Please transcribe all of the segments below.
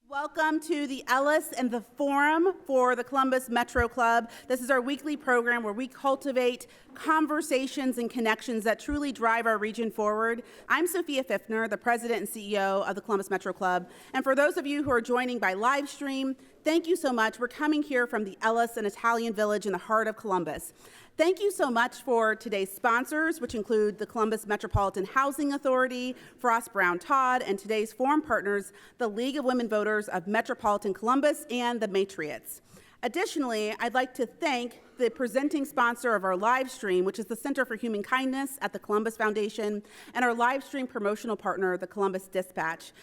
Welcome to the Ellis and the Forum for the Columbus Metro Club. This is our weekly program where we cultivate conversations and connections that truly drive our region forward. I'm Sophia Pfiffner, the president and CEO of the Columbus Metro Club. And for those of you who are joining by live stream, thank you so much. We're coming here from the Ellis, an Italian village in the heart of Columbus. Thank you so much for today's sponsors, which include the Columbus Metropolitan Housing Authority, Frost Brown Todd, and today's forum partners, the League of Women Voters of Metropolitan Columbus and the Matriots. Additionally, I'd like to thank the presenting sponsor of our live stream, which is the Center for Human Kindness at the Columbus Foundation, and our live stream promotional partner, the Columbus Dispatch.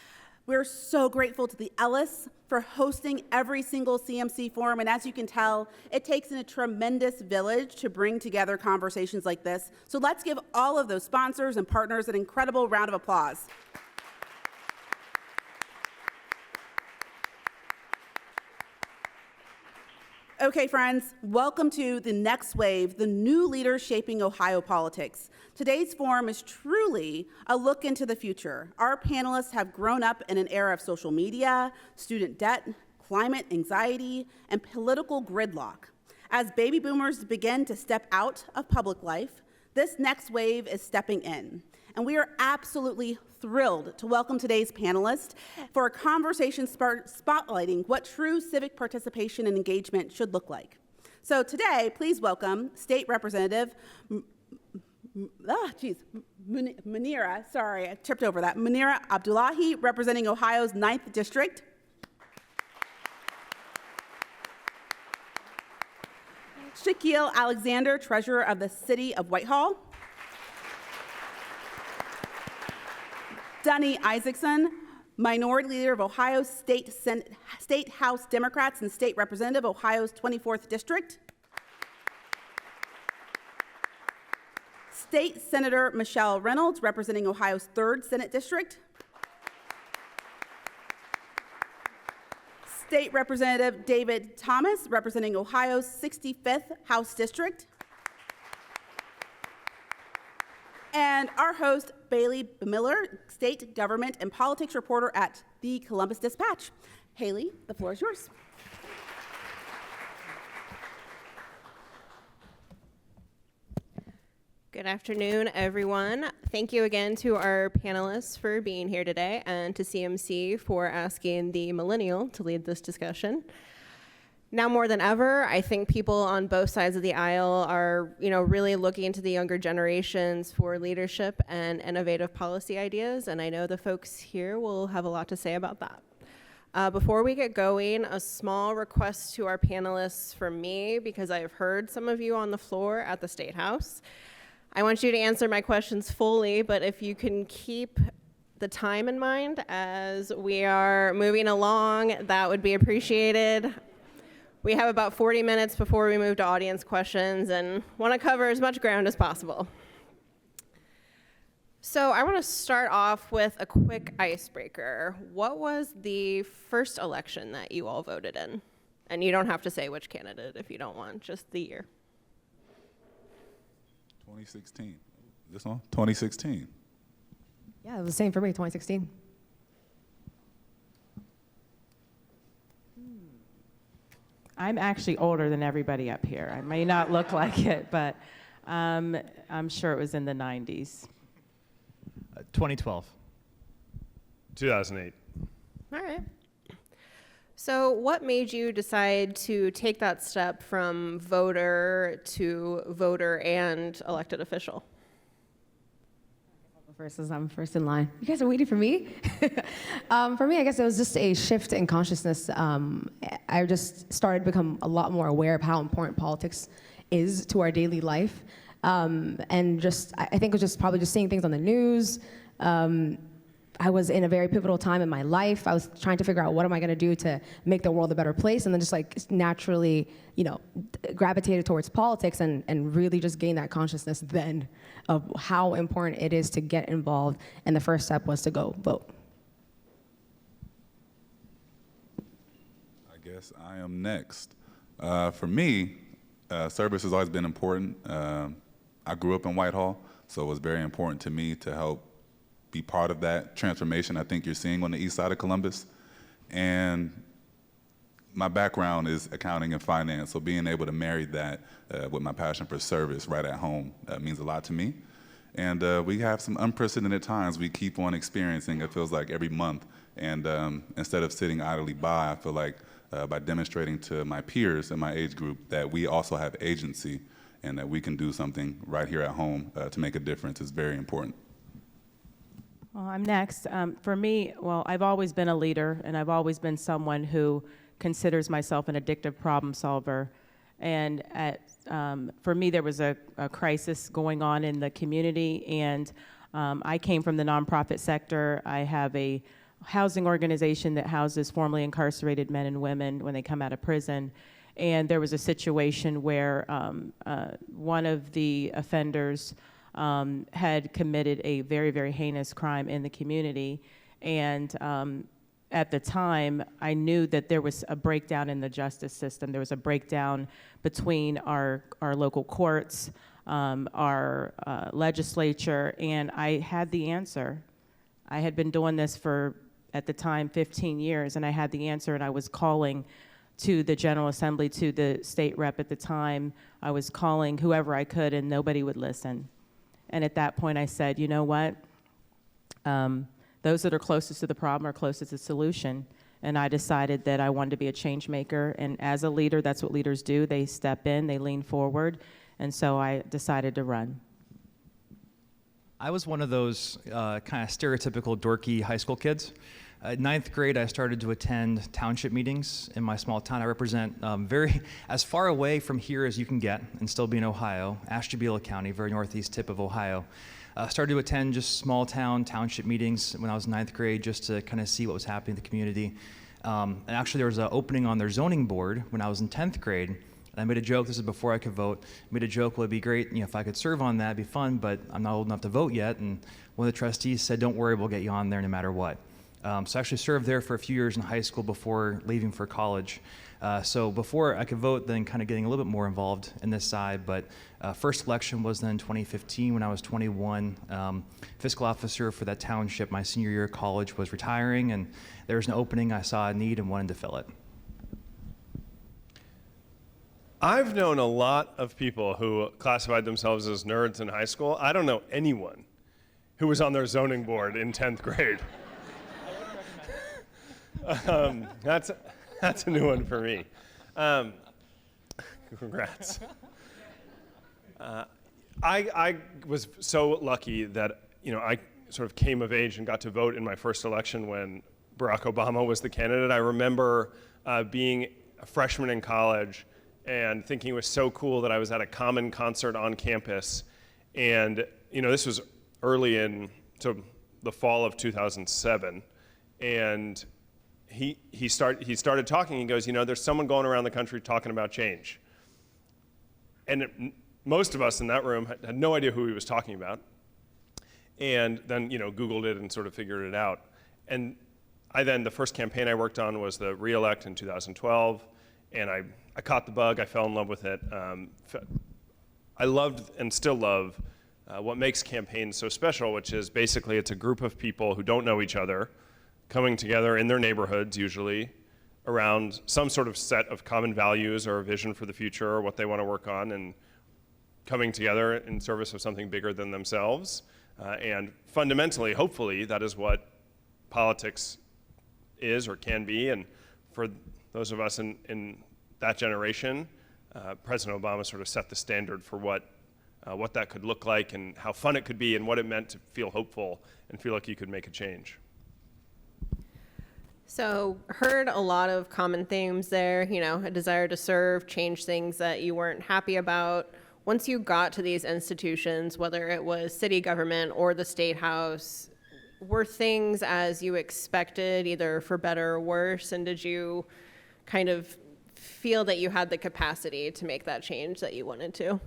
We're so grateful to the Ellis for hosting every single CMC forum, and as you can tell, it takes in a tremendous village to bring together conversations like this. So let's give all of those sponsors and partners an incredible round of applause. Okay, friends, welcome to the next wave, the new leaders shaping Ohio politics. Today's forum is truly a look into the future. Our panelists have grown up in an era of social media, student debt, climate anxiety, and political gridlock. As baby boomers begin to step out of public life, this next wave is stepping in. And we are absolutely thrilled to welcome today's panelists for a conversation spotlighting what true civic participation and engagement should look like. So today, please welcome State Representative Munira, sorry, I tripped over that. Munira Abdullahi, representing Ohio's 9th District. Shaquille Alexander, Treasurer of the City of Whitehall. Dani Isaacsohn, Minority Leader of Ohio State House Democrats and State Representative, Ohio's 24th District. State Senator Michele Reynolds, representing Ohio's 3rd Senate District. State Representative David Thomas, representing Ohio's 65th House District. And our host, BeMiller, State Government and Politics Reporter at the Columbus Dispatch. Haley, the floor is yours. Good afternoon, everyone. Thank you again to our panelists for being here today and to CMC for asking the millennial to lead this discussion. Now more than ever, I think people on both sides of the aisle are, really looking to the younger generations for leadership and innovative policy ideas, and I know the folks here will have a lot to say about that. Before we get going, a small request to our panelists from me, because I've heard some of you on the floor at the State House. I want you to answer my questions fully, but if you can keep the time in mind as we are moving along, that would be appreciated. We have about 40 minutes before we move to audience questions and want to cover as much ground as possible. So I want to start off with a quick icebreaker. What was the first election that you all voted in? And you don't have to say which candidate if you don't want, just the year. 2016. This one? 2016. Yeah, it was the same for me, 2016. I'm actually older than everybody up here. I may not look like it, but I'm sure it was in the 90s. 2012. 2008. All right. So what made you decide to take that step from voter to voter and elected official? First, as I'm first in line. You guys are waiting for me? For me, I guess it was just a shift in consciousness. I just started to become a lot more aware of how important politics is to our daily life. And just, I think it was just probably just seeing things on the news. I was in a very pivotal time in my life. I was trying to figure out what am I going to do to make the world a better place, and then just like naturally, gravitated towards politics and really just gained that consciousness then of how important it is to get involved. And the first step was to go vote. Yes, I am next. For me, service has always been important. I grew up in Whitehall, so it was very important to me to help be part of that transformation I think you're seeing on the east side of Columbus. And my background is accounting and finance, so being able to marry that with my passion for service right at home means a lot to me. And we have some unprecedented times we keep on experiencing, it feels like every month. And instead of sitting idly by, I feel like by demonstrating to my peers in my age group that we also have agency and that we can do something right here at home to make a difference is very important. Well, I'm next. For me, well, I've always been a leader, and I've always been someone who considers myself an addictive problem solver. And for me, there was a crisis going on in the community, and I came from the nonprofit sector. I have a housing organization that houses formerly incarcerated men and women when they come out of prison. And there was a situation where one of the offenders had committed a very, very heinous crime in the community. And at the time, I knew that there was a breakdown in the justice system. There was a breakdown between our local courts, our legislature, and I had the answer. I had been doing this for, at the time, 15 years, and I had the answer, and I was calling to the General Assembly, to the state rep at the time. I was calling whoever I could, and nobody would listen. And at that point, I said, you know what? Those that are closest to the problem are closest to the solution. And I decided that I wanted to be a change maker. And as a leader, that's what leaders do. They step in, they lean forward. And so I decided to run. I was one of those kind of stereotypical dorky high school kids. Ninth grade, I started to attend township meetings in my small town. I represent very, as far away from here as you can get and still be in Ohio, Ashtabula County, very northeast tip of Ohio. Started to attend just small town township meetings when I was in ninth grade just to kind of see what was happening in the community. And actually there was an opening on their zoning board when I was in 10th grade. And I made a joke, this is before I could vote, made a joke, well, it'd be great, you know, if I could serve on that, it'd be fun, but I'm not old enough to vote yet. And one of the trustees said, don't worry, we'll get you on there no matter what. So I actually served there for a few years in high school before leaving for college. So before I could vote, then kind of getting a little bit more involved in this side, but first election was then 2015 when I was 21. Fiscal officer for that township, my senior year of college, was retiring, and there was an opening, I saw a need and wanted to fill it. I've known a lot of people who classified themselves as nerds in high school. I don't know anyone who was on their zoning board in 10th grade. That's a new one for me. Congrats. I was so lucky that, you know, I sort of came of age and got to vote in my first election when Barack Obama was the candidate. I remember being a freshman in college and thinking it was so cool that I was at a Common concert on campus. And, you know, this was early in the fall of 2007. And he started talking. He goes, you know, there's someone going around the country talking about change. And most of us in that room had no idea who he was talking about. And then, you know, Googled it and sort of figured it out. And the first campaign I worked on was the re-elect in 2012. And I caught the bug. I fell in love with it. I loved and still love what makes campaigns so special, which is basically it's a group of people who don't know each other, coming together in their neighborhoods usually around some sort of set of common values or a vision for the future or what they want to work on, and coming together in service of something bigger than themselves. And fundamentally, hopefully, that is what politics is or can be. And for those of us in that generation, President Obama sort of set the standard for what that could look like and how fun it could be and what it meant to feel hopeful and feel like you could make a change. So heard a lot of common themes there, you know, a desire to serve, change things that you weren't happy about. Once you got to these institutions, whether it was city government or the state house, were things as you expected, either for better or worse? And did you kind of feel that you had the capacity to make that change that you wanted to?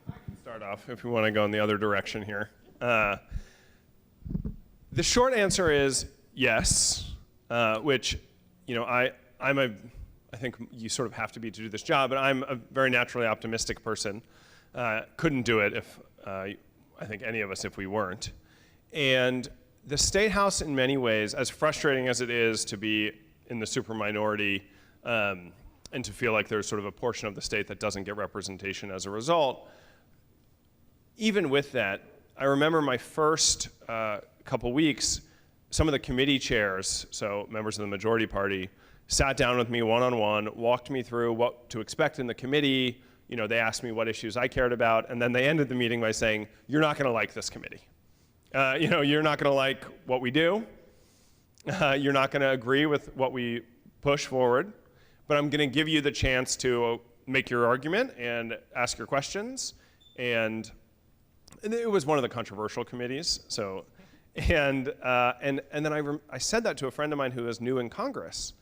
I can start off if we want to go in the other direction here. The short answer is yes, which I think you sort of have to be to do this job, but I'm a very naturally optimistic person. Couldn't do it if, I think any of us if we weren't. And the State House in many ways, as frustrating as it is to be in the super minority and to feel like there's sort of a portion of the state that doesn't get representation as a result, even with that, I remember my first couple weeks, some of the committee chairs, so members of the majority party, sat down with me one-on-one, walked me through what to expect in the committee. They asked me what issues I cared about, and then they ended the meeting by saying, "You're not going to like this committee. You're not going to like what we do. You're not going to agree with what we push forward, but I'm going to give you the chance to make your argument and ask your questions." And it was one of the controversial committees. So, and then I said that to a friend of mine who is new in Congress,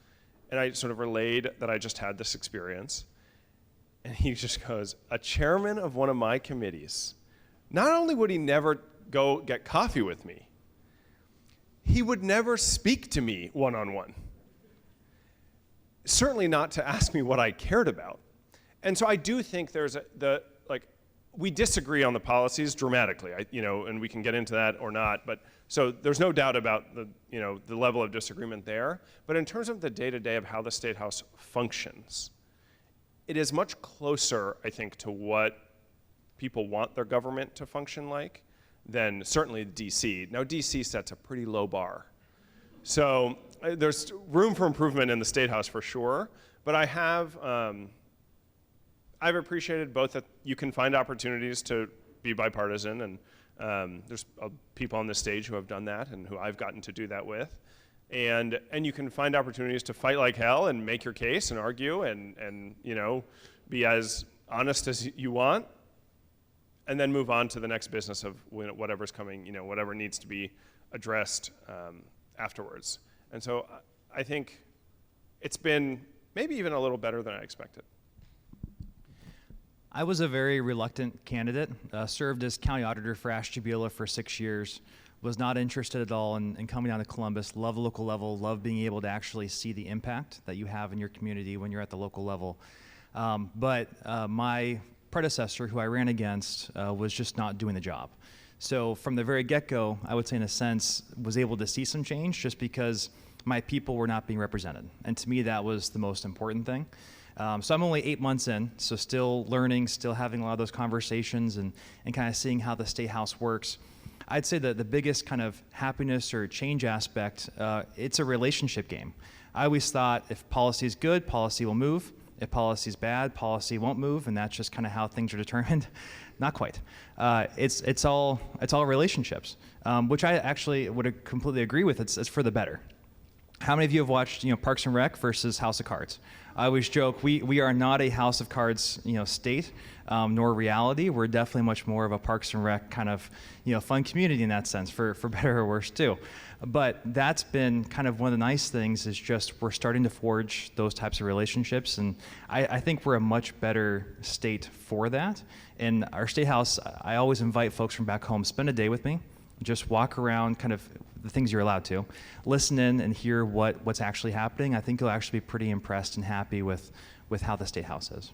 and I sort of relayed that I just had this experience, and he just goes, "A chairman of one of my committees, not only would he never go get coffee with me, he would never speak to me one-on-one. Certainly not to ask me what I cared about." And so I do think there's we disagree on the policies dramatically, and we can get into that or not, but so there's no doubt about the level of disagreement there. But in terms of the day-to-day of how the State House functions, it is much closer, I think, to what people want their government to function like than certainly DC. Now, DC sets a pretty low bar. So there's room for improvement in the State House for sure, but I've appreciated both that you can find opportunities to be bipartisan, and there's people on this stage who have done that and who I've gotten to do that with. And you can find opportunities to fight like hell and make your case and argue and be as honest as you want, and then move on to the next business of whatever's coming, whatever needs to be addressed afterwards. And so I think it's been maybe even a little better than I expected. I was a very reluctant candidate, served as county auditor for Ashtabula for 6 years, was not interested at all in coming down to Columbus, love the local level, love being able to actually see the impact that you have in your community when you're at the local level. But my predecessor, who I ran against, was just not doing the job. So from the very get-go, I would say in a sense, was able to see some change just because my people were not being represented. And to me, that was the most important thing. So I'm only 8 months in, so still learning, still having a lot of those conversations and kind of seeing how the State House works. I'd say that the biggest kind of happiness or change aspect, it's a relationship game. I always thought if policy is good, policy will move. If policy is bad, policy won't move, and that's just kind of how things are determined. Not quite. It's all relationships, which I actually would completely agree with. It's for the better. How many of you have watched Parks and Rec versus House of Cards? I always joke we are not a House of Cards state nor reality. We're definitely much more of a Parks and Rec kind of fun community in that sense, for better or worse too. But that's been kind of one of the nice things is just we're starting to forge those types of relationships, and I think we're a much better state for that. And our State House, I always invite folks from back home, spend a day with me, just walk around kind of the things you're allowed to, listen in and hear what's actually happening. I think you'll actually be pretty impressed and happy with how the State House is.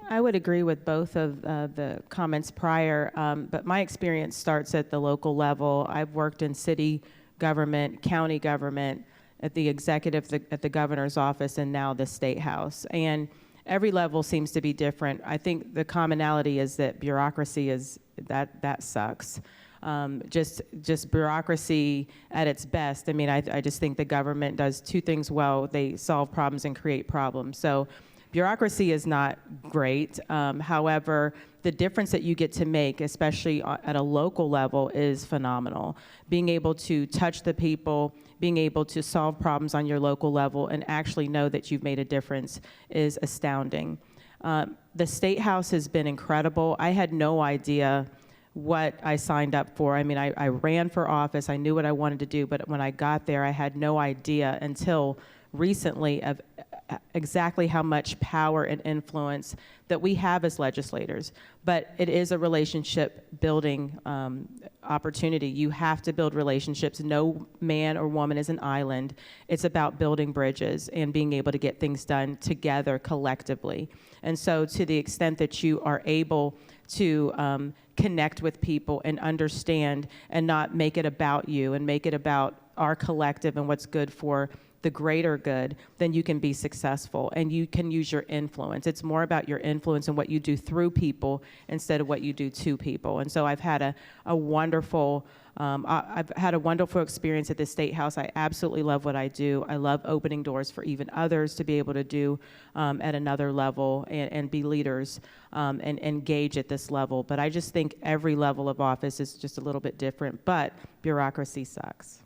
I would agree with both of the comments prior, but my experience starts at the local level. I've worked in city government, county government, at the executive, at the governor's office, and now the State House. And every level seems to be different. I think the commonality is that bureaucracy is, that sucks. Just bureaucracy at its best. I mean, I just think the government does two things well. They solve problems and create problems. So bureaucracy is not great. However, the difference that you get to make, especially at a local level, is phenomenal. Being able to touch the people, being able to solve problems on your local level and actually know that you've made a difference is astounding. The State House has been incredible. I had no idea what I signed up for. I mean, I ran for office, I knew what I wanted to do, but when I got there, I had no idea until recently of exactly how much power and influence that we have as legislators. But it is a relationship building opportunity. You have to build relationships. No man or woman is an island. It's about building bridges and being able to get things done together collectively. And so to the extent that you are able to connect with people and understand and not make it about you and make it about our collective and what's good for the greater good, then you can be successful and you can use your influence. It's more about your influence and what you do through people instead of what you do to people. And so I've had a wonderful experience at the State House. I absolutely love what I do. I love opening doors for even others to be able to do at another level and be leaders and engage at this level. But I just think every level of office is just a little bit different, but bureaucracy sucks.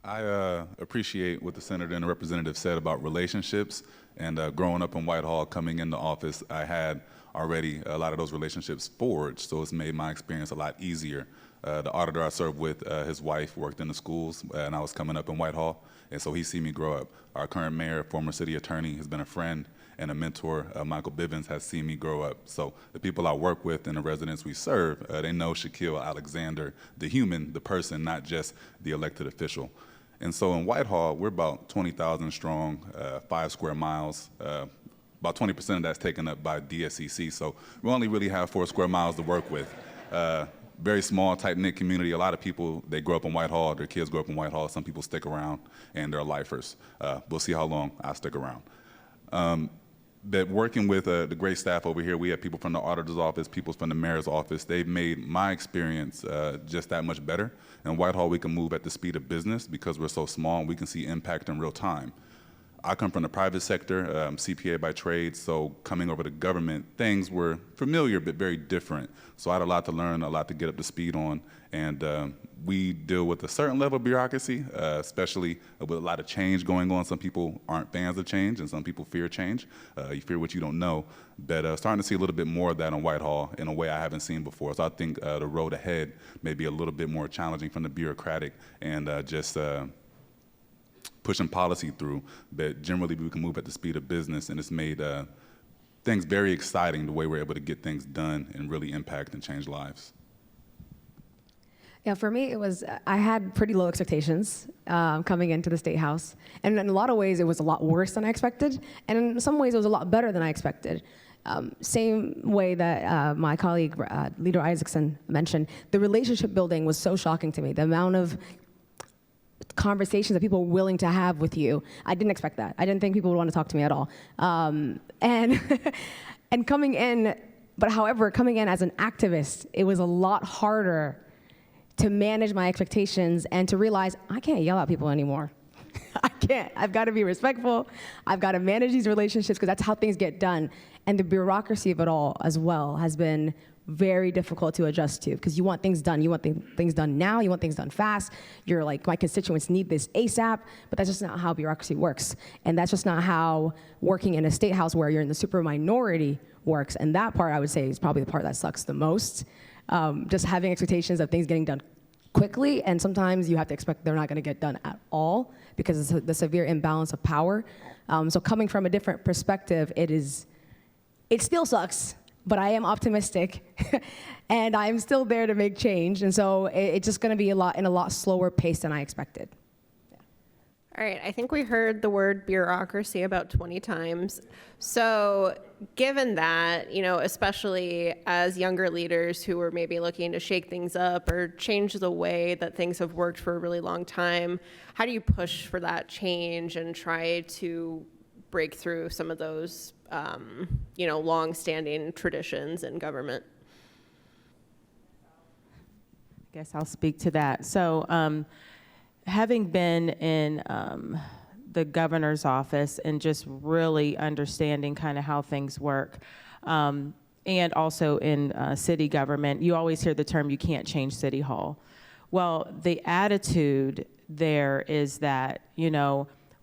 I appreciate what the senator and the representative said about relationships. And growing up in Whitehall, coming into office, I had already a lot of those relationships forged, so it's made my experience a lot easier. The auditor I served with, his wife worked in the schools, and I was coming up in Whitehall, and so he seen me grow up. Our current mayor, former city attorney, has been a friend and a mentor. Michael Bivens has seen me grow up. So the people I work with and the residents we serve, they know Shaquille Alexander, the human, the person, not just the elected official. And so in Whitehall, we're about 20,000 strong, 5 square miles. About 20% of that's taken up by DSCC, so we only really have 4 square miles to work with. Very small, tight-knit community. A lot of people, they grow up in Whitehall, their kids grow up in Whitehall. Some people stick around, and they're lifers. We'll see how long I stick around. But working with the great staff over here, we have people from the auditor's office, people from the mayor's office. They've made my experience just that much better. In Whitehall, we can move at the speed of business because we're so small and we can see impact in real time. I come from the private sector, CPA by trade, so coming over to government, things were familiar but very different. So I had a lot to learn, a lot to get up to speed on, and we deal with a certain level of bureaucracy, especially with a lot of change going on. Some people aren't fans of change, and some people fear change. You fear what you don't know, but starting to see a little bit more of that in Whitehall in a way I haven't seen before. So I think the road ahead may be a little bit more challenging from the bureaucratic and just pushing policy through, but generally we can move at the speed of business, and it's made things very exciting the way we're able to get things done and really impact and change lives. Yeah, for me, I had pretty low expectations coming into the State House. And in a lot of ways, it was a lot worse than I expected. And in some ways, it was a lot better than I expected. Same way that my colleague, Leader Isaacsohn, mentioned, the relationship building was so shocking to me. The amount of conversations that people were willing to have with you, I didn't expect that. I didn't think people would want to talk to me at all. And coming in, coming in as an activist, it was a lot harder to manage my expectations and to realize I can't yell at people anymore. I can't. I've got to be respectful. I've got to manage these relationships because that's how things get done. And the bureaucracy of it all as well has been very difficult to adjust to because you want things done. You want things done now. You want things done fast. You're like, my constituents need this ASAP, but that's just not how bureaucracy works. And that's just not how working in a state house where you're in the super minority works. And that part, I would say, is probably the part that sucks the most. Just having expectations of things getting done quickly, and sometimes you have to expect they're not going to get done at all because of the severe imbalance of power. So coming from a different perspective, it still sucks, but I am optimistic, and I'm still there to make change. And so it's just going to be in a lot slower pace than I expected. All right, I think we heard the word bureaucracy about 20 times. So given that, especially as younger leaders who are maybe looking to shake things up or change the way that things have worked for a really long time, how do you push for that change and try to break through some of those, long-standing traditions in government? I guess I'll speak to that. So, having been in the governor's office and just really understanding kind of how things work, and also in city government, you always hear the term, you can't change City Hall. Well, the attitude there is that,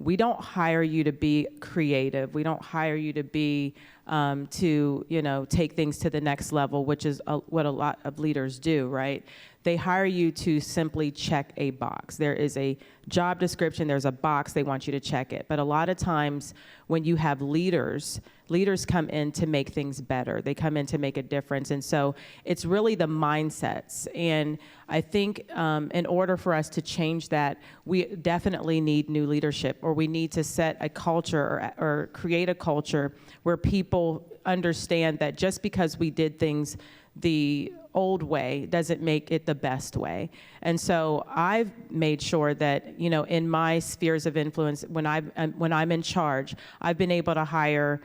we don't hire you to be creative. We don't hire you to be, take things to the next level, which is what a lot of leaders do, right? They hire you to simply check a box. There is a job description, there's a box, they want you to check it. But a lot of times when you have leaders come in to make things better. They come in to make a difference. And so it's really the mindsets. And I think in order for us to change that, we definitely need new leadership, or we need to set a culture or create a culture where people understand that just because we did things the old way doesn't make it the best way. And so I've made sure that, you know, in my spheres of influence, when I'm in charge, I've been able to hire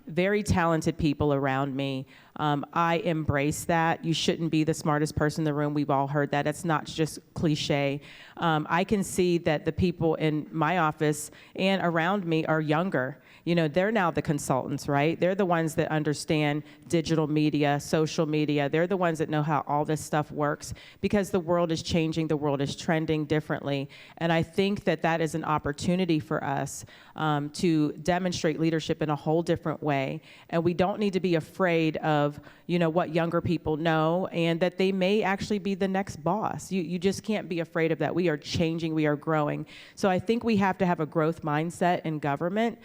very talented people around me. I embrace that. You shouldn't be the smartest person in the room. We've all heard that. It's not just cliche. I can see that the people in my office and around me are younger. You know, they're now the consultants, right? They're the ones that understand digital media, social media. They're the ones that know how all this stuff works, because the world is changing, the world is trending differently. And I think that that is an opportunity for us to demonstrate leadership in a whole different way. And we don't need to be afraid of, you know, what younger people know, and that they may actually be the next boss. You just can't be afraid of that. We are changing, we are growing. So I think we have to have a growth mindset in government.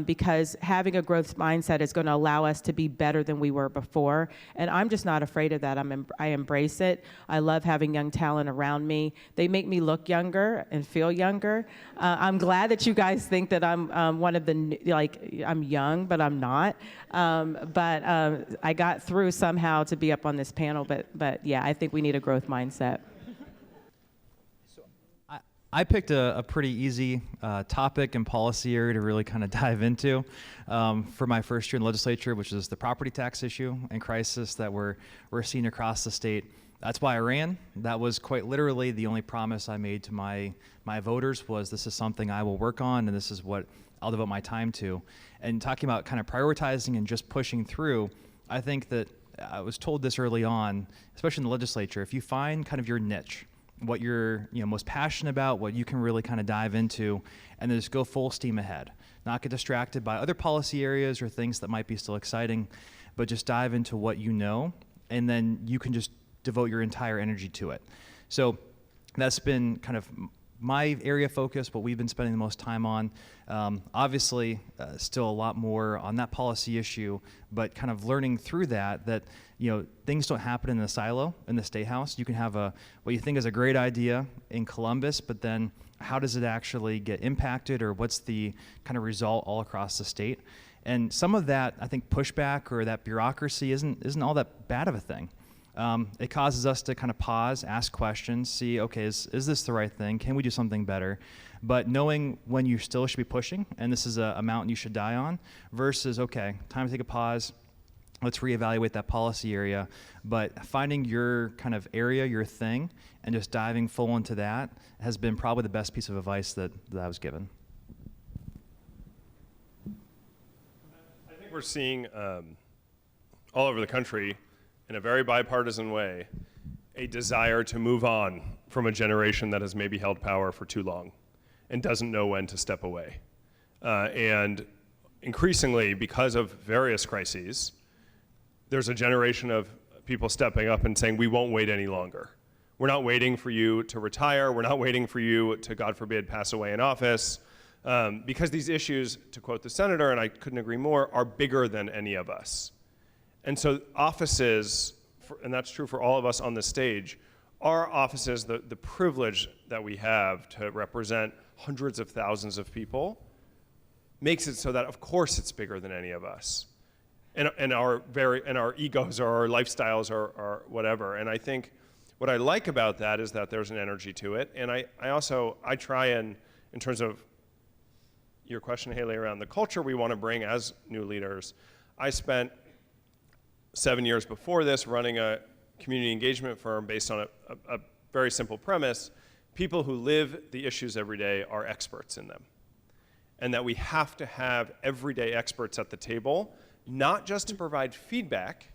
Because having a growth mindset is going to allow us to be better than we were before. And I'm just not afraid of that. I embrace it. I love having young talent around me. They make me look younger and feel younger. I'm glad that you guys think that I'm one of the, like, I'm young, but I'm not. But I got through somehow to be up on this panel. But yeah, I think we need a growth mindset. I picked a pretty easy topic and policy area to really kind of dive into for my first year in the legislature, which is the property tax issue and crisis that we're seeing across the state. That's why I ran. That was quite literally the only promise I made to my voters, was this is something I will work on, and this is what I'll devote my time to. And talking about kind of prioritizing and just pushing through, I think that I was told this early on, especially in the legislature, if you find kind of your niche, what you're most passionate about, what you can really kind of dive into, and then just go full steam ahead. Not get distracted by other policy areas or things that might be still exciting, but just dive into what you know, and then you can just devote your entire energy to it. So that's been kind of my area of focus, what we've been spending the most time on. Obviously, still a lot more on that policy issue, but kind of learning through that things don't happen in a silo in the State House. You can have what you think is a great idea in Columbus, but then how does it actually get impacted, or what's the kind of result all across the state? And some of that, I think, pushback or that bureaucracy isn't all that bad of a thing. It causes us to kind of pause, ask questions, see, okay, is this the right thing? Can we do something better? But knowing when you still should be pushing, and this is a mountain you should die on, versus, okay, time to take a pause, let's reevaluate that policy area. But finding your kind of area, your thing, and just diving full into that has been probably the best piece of advice that I was given. I think we're seeing all over the country, in a very bipartisan way, a desire to move on from a generation that has maybe held power for too long and doesn't know when to step away. And increasingly, because of various crises, there's a generation of people stepping up and saying, we won't wait any longer. We're not waiting for you to retire. We're not waiting for you to, God forbid, pass away in office. Because these issues, to quote the senator, and I couldn't agree more, are bigger than any of us. And so offices, and that's true for all of us on the stage, our offices, the privilege that we have to represent hundreds of thousands of people, makes it so that, of course, it's bigger than any of us. And our egos or our lifestyles or whatever. And I think what I like about that is that there's an energy to it. And I try and, in terms of your question, Haley, around the culture we want to bring as new leaders, I spent 7 years before this running a community engagement firm based on a very simple premise. People who live the issues every day are experts in them. And that we have to have everyday experts at the table, not just to provide feedback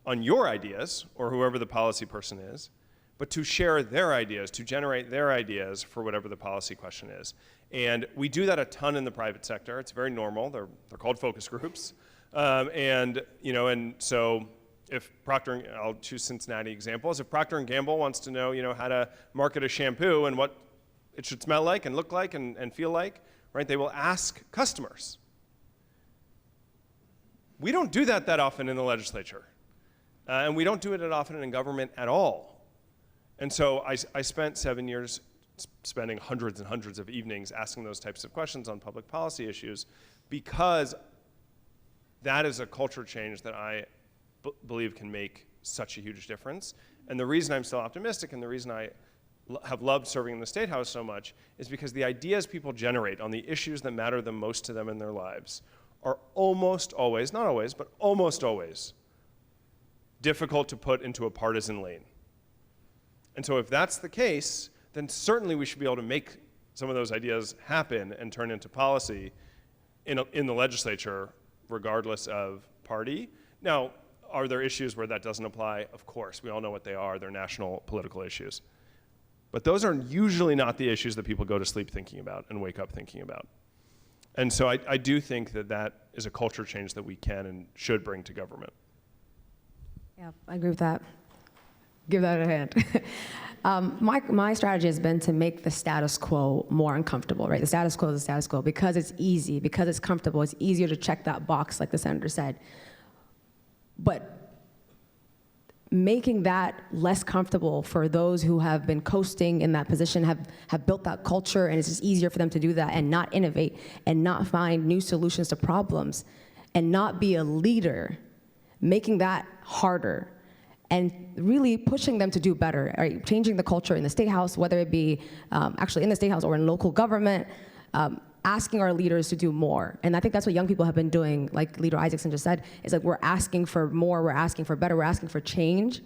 on your ideas, or whoever the policy person is, but to share their ideas, to generate their ideas for whatever the policy question is. And we do that a ton in the private sector. It's very normal. They're called focus groups. And so if I'll choose Cincinnati examples. If Procter & Gamble wants to know, how to market a shampoo and what it should smell like and look like and feel like, right? They will ask customers. We don't do that often in the legislature. And we don't do it that often in government at all. And so I spent 7 years spending hundreds and hundreds of evenings asking those types of questions on public policy issues, because that is a culture change that I believe can make such a huge difference. And the reason I'm still optimistic and the reason I have loved serving in the State House so much is because the ideas people generate on the issues that matter the most to them in their lives are almost always, not always, but almost always difficult to put into a partisan lane. And so if that's the case, then certainly we should be able to make some of those ideas happen and turn into policy in the legislature, regardless of party. Now, are there issues where that doesn't apply? Of course, we all know what they are. They're national political issues. But those are usually not the issues that people go to sleep thinking about and wake up thinking about. And so I do think that is a culture change that we can and should bring to government. Yeah, I agree with that. Give that a hand. My strategy has been to make the status quo more uncomfortable, right? The status quo is the status quo because it's easy, because it's comfortable. It's easier to check that box, like the senator said. But making that less comfortable for those who have been coasting in that position, have built that culture, and it's just easier for them to do that and not innovate and not find new solutions to problems and not be a leader, making that harder and really pushing them to do better, right? Changing the culture in the State House, whether it be actually in the State House or in local government, asking our leaders to do more. And I think that's what young people have been doing, like Leader Isaacsohn just said, is like we're asking for more, we're asking for better, we're asking for change.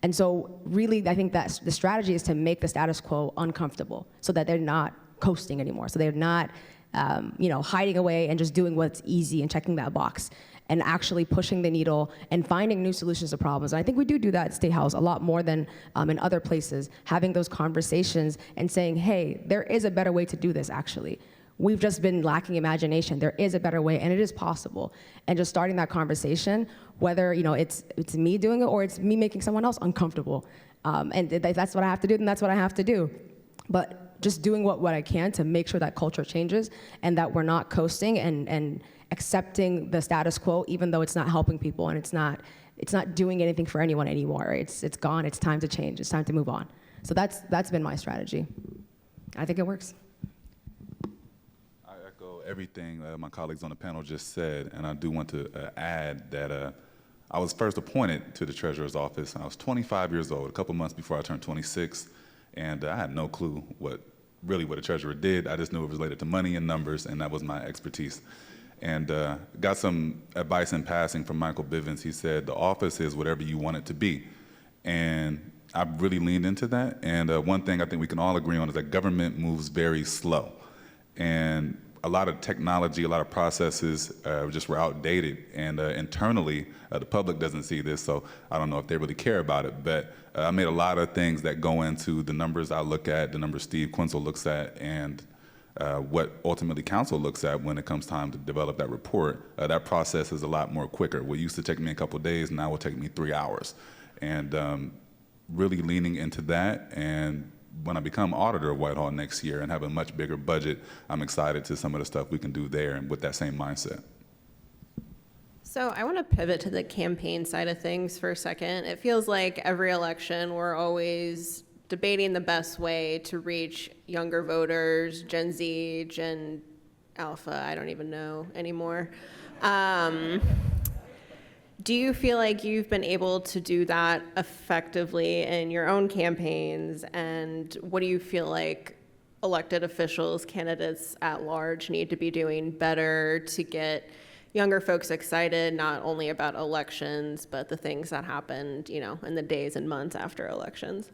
And so really, I think that the strategy is to make the status quo uncomfortable so that they're not coasting anymore. So they're not hiding away and just doing what's easy and checking that box, and actually pushing the needle and finding new solutions to problems. And I think we do that at State House a lot more than in other places, having those conversations and saying, hey, there is a better way to do this actually. We've just been lacking imagination. There is a better way, and it is possible. And just starting that conversation, whether it's me doing it or it's me making someone else uncomfortable. And if that's what I have to do, then that's what I have to do. But just doing what I can to make sure that culture changes and that we're not coasting and accepting the status quo, even though it's not helping people and it's not doing anything for anyone anymore. Right? It's gone. It's time to change. It's time to move on. So that's been my strategy. I think it works. I echo everything my colleagues on the panel just said, and I do want to add that I was first appointed to the Treasurer's office. I was 25 years old, a couple months before I turned 26, and I had no clue what a treasurer did. I just knew it was related to money and numbers, and that was my expertise. And got some advice in passing from Michael Bivens. He said, the office is whatever you want it to be. And I really leaned into that. And one thing I think we can all agree on is that government moves very slow. And a lot of technology, a lot of processes just were outdated. And internally, the public doesn't see this, so I don't know if they really care about it. But I made a lot of things that go into the numbers I look at, the numbers Steve Quinzel looks at, and what ultimately council looks at when it comes time to develop that report. That process is a lot more quicker. What used to take me a couple of days now will take me 3 hours. And really leaning into that. And when I become auditor of Whitehall next year and have a much bigger budget, I'm excited to some of the stuff we can do there and with that same mindset. So I want to pivot to the campaign side of things for a second. It feels like every election we're always debating the best way to reach younger voters, Gen Z, Gen Alpha, I don't even know anymore. Do you feel like you've been able to do that effectively in your own campaigns? And what do you feel like elected officials, candidates at large need to be doing better to get younger folks excited, not only about elections, but the things that happened, in the days and months after elections?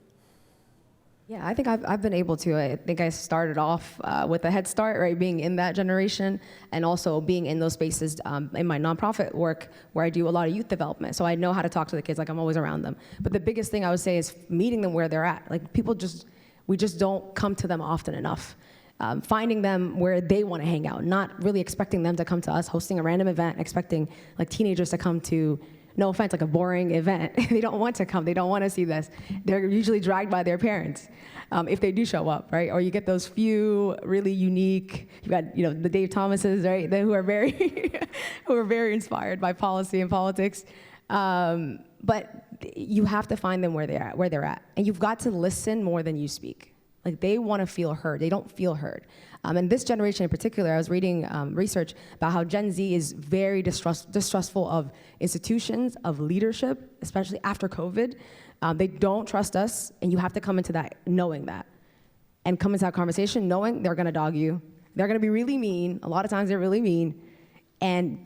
Yeah, I think I've been able to. I think I started off with a head start, right, being in that generation and also being in those spaces in my nonprofit work where I do a lot of youth development. So I know how to talk to the kids, like I'm always around them. But the biggest thing I would say is meeting them where they're at. Like we just don't come to them often enough. Finding them where they want to hang out, not really expecting them to come to us, hosting a random event, expecting like teenagers to come to no offense, like a boring event. They don't want to come. They don't want to see this. They're usually dragged by their parents if they do show up, right? Or you get those few really unique, you got, the Dave Thomases, right, who are very, who are very inspired by policy and politics. But you have to find them where they're at. And you've got to listen more than you speak. Like, they want to feel heard. They don't feel heard. And this generation in particular, I was reading research about how Gen Z is very distrustful of institutions, of leadership, especially after COVID. They don't trust us, and you have to come into that knowing that. And come into that conversation knowing they're going to dog you. They're going to be really mean. A lot of times they're really mean. And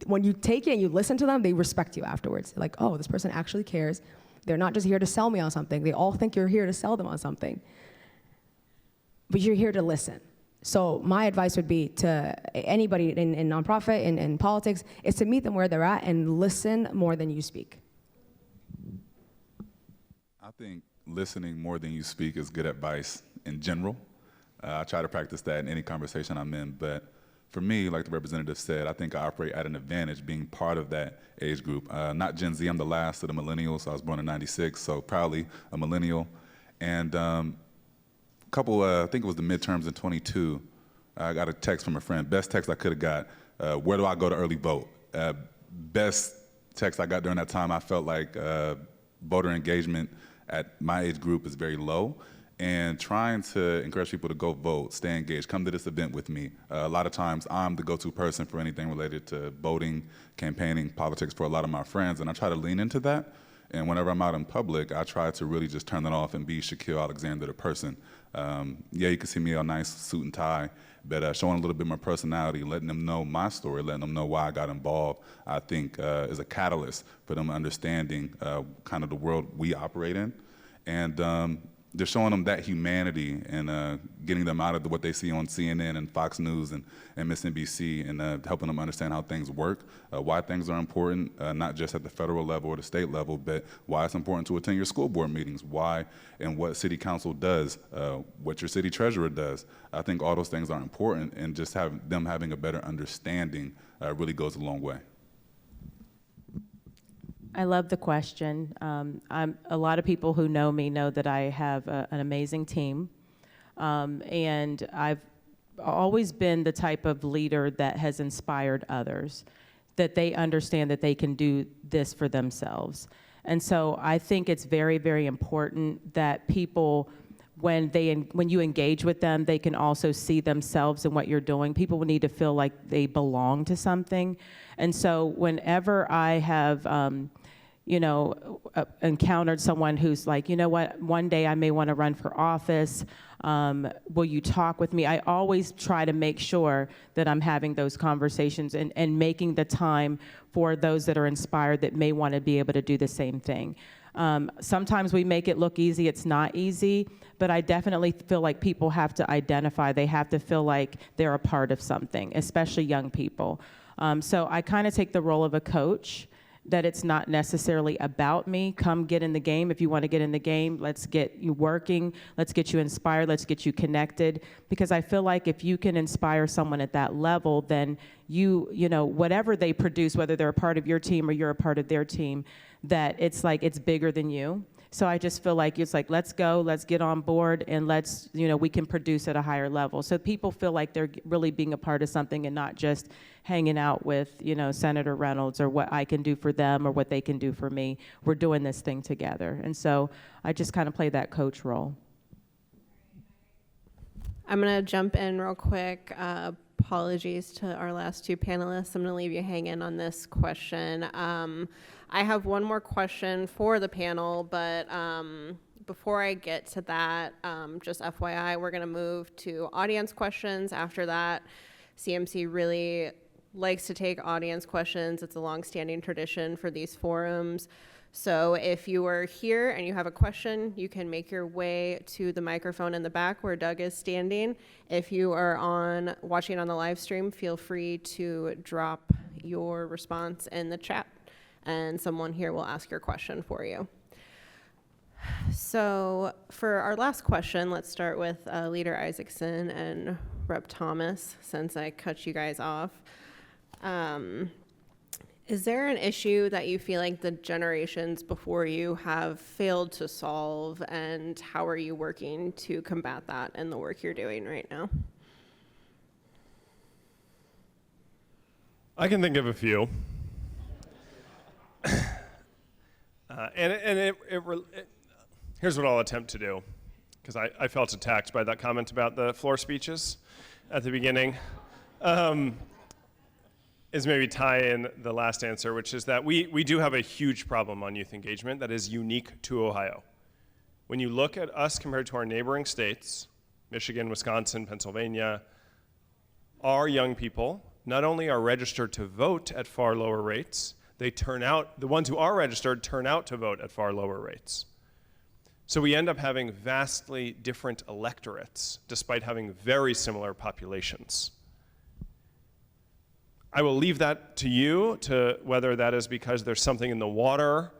when you take it and you listen to them, they respect you afterwards. They're like, oh, this person actually cares. They're not just here to sell me on something. They all think you're here to sell them on something. But you're here to listen. So my advice would be to anybody in nonprofit, in politics, is to meet them where they're at and listen more than you speak. I think listening more than you speak is good advice in general. I try to practice that in any conversation I'm in, but for me, like the representative said, I think I operate at an advantage being part of that age group. Not Gen Z, I'm the last of the millennials. I was born in '96, so proudly a millennial. And I think it was the midterms in 22, I got a text from a friend, best text I could have got, where do I go to early vote? Best text I got during that time, I felt like voter engagement at my age group is very low, and trying to encourage people to go vote, stay engaged, come to this event with me. A lot of times I'm the go-to person for anything related to voting, campaigning, politics for a lot of my friends, and I try to lean into that. And whenever I'm out in public, I try to really just turn that off and be Shaquille Alexander, the person. Yeah, you can see me in a nice suit and tie, but showing a little bit more personality, letting them know my story, letting them know why I got involved, I think is a catalyst for them understanding kind of the world we operate in. And just showing them that humanity and getting them out of what they see on CNN and Fox News and MSNBC, and helping them understand how things work, why things are important, not just at the federal level or the state level, but why it's important to attend your school board meetings, why and what city council does, what your city treasurer does. I think all those things are important, and just them having a better understanding really goes a long way. I love the question. A lot of people who know me know that I have an amazing team, and I've always been the type of leader that has inspired others, that they understand that they can do this for themselves. And so I think it's very, very important that people, when you engage with them, they can also see themselves in what you're doing. People need to feel like they belong to something. And so whenever I have encountered someone who's like, you know what, one day I may want to run for office, will you talk with me? I always try to make sure that I'm having those conversations and making the time for those that are inspired that may want to be able to do the same thing. Sometimes we make it look easy. It's not easy, but I definitely feel like people have to identify. They have to feel like they're a part of something, especially young people. So I kind of take the role of a coach, that it's not necessarily about me. Come get in the game. If you want to get in the game, let's get you working. Let's get you inspired. Let's get you connected. Because I feel like if you can inspire someone at that level, then you know, whatever they produce, whether they're a part of your team or you're a part of their team, that it's like it's bigger than you. So I just feel like it's like, let's go, let's get on board, and let's, we can produce at a higher level. So people feel like they're really being a part of something and not just hanging out with, Senator Reynolds or what I can do for them or what they can do for me. We're doing this thing together. And so I just kind of play that coach role. I'm going to jump in real quick. Apologies to our last two panelists. I'm going to leave you hanging on this question. I have one more question for the panel, but before I get to that, just FYI, we're going to move to audience questions. After that, CMC really likes to take audience questions. It's a long-standing tradition for these forums. So if you are here and you have a question, you can make your way to the microphone in the back where Doug is standing. If you are watching on the live stream, feel free to drop your response in the chat, and someone here will ask your question for you. So for our last question, let's start with Leader Isaacsohn and Rep. Thomas, since I cut you guys off. Is there an issue that you feel like the generations before you have failed to solve, and how are you working to combat that in the work you're doing right now? I can think of a few. Here's what I'll attempt to do, because I felt attacked by that comment about the floor speeches at the beginning. Is maybe tie in the last answer, which is that we do have a huge problem on youth engagement that is unique to Ohio. When you look at us compared to our neighboring states, Michigan, Wisconsin, Pennsylvania, our young people not only are registered to vote at far lower rates, they turn out, the ones who are registered turn out to vote at far lower rates. So we end up having vastly different electorates, despite having very similar populations. I will leave that to you, to whether that is because there's something in the water